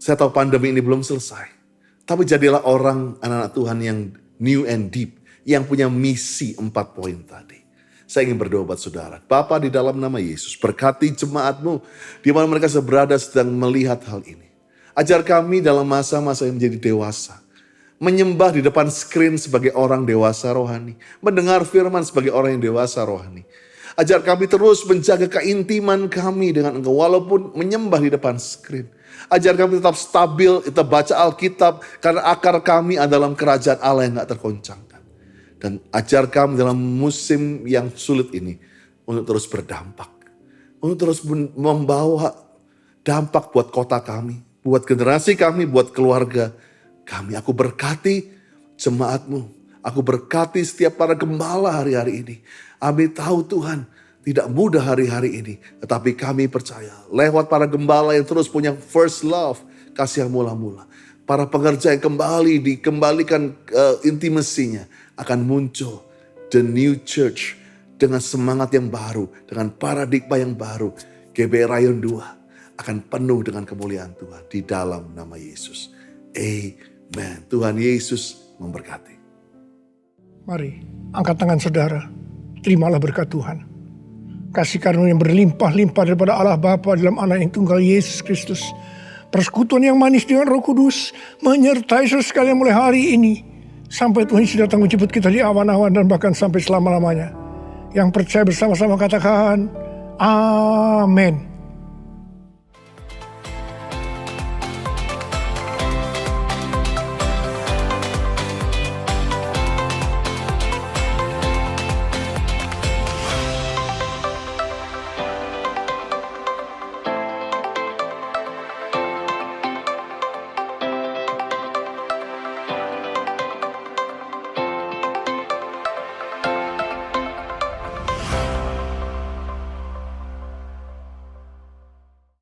Saya tahu pandemi ini belum selesai. Tapi jadilah orang, anak-anak Tuhan yang new and deep. Yang punya misi 4 poin tadi. Saya ingin berdoa buat saudara. Bapa, di dalam nama Yesus, berkati jemaatmu. Di mana mereka berada sedang melihat hal ini. Ajar kami dalam masa-masa yang menjadi dewasa. Menyembah di depan screen sebagai orang dewasa rohani. Mendengar firman sebagai orang yang dewasa rohani. Ajar kami terus menjaga keintiman kami dengan Engkau. Walaupun menyembah di depan screen. Ajar kami tetap stabil, kita baca Alkitab. Karena akar kami adalah dalam kerajaan Allah yang gak tergoncangkan. Dan ajar kami dalam musim yang sulit ini. Untuk terus berdampak. Untuk terus membawa dampak buat kota kami. Buat generasi kami, buat keluarga kami. Aku berkati jemaatmu. Aku berkati setiap para gembala hari-hari ini. Kami tahu Tuhan, tidak mudah hari-hari ini. Tetapi kami percaya, lewat para gembala yang terus punya first love, kasih yang mula-mula. Para pengerja yang kembali dikembalikan intimasinya, akan muncul the new church dengan semangat yang baru, dengan paradigma yang baru. GBI Rayon 2 akan penuh dengan kemuliaan Tuhan di dalam nama Yesus. Amen. Tuhan Yesus memberkati. Mari, angkat tangan saudara. Terimalah berkat Tuhan. Kasih karunia yang berlimpah-limpah daripada Allah Bapa dalam Anak yang tunggal Yesus Kristus. Persekutuan yang manis dengan Roh Kudus menyertai saudara sekalian mulai hari ini. Sampai Tuhan Yesus datang menjemput kita di awan-awan dan bahkan sampai selama-lamanya. Yang percaya bersama-sama katakan, Amin.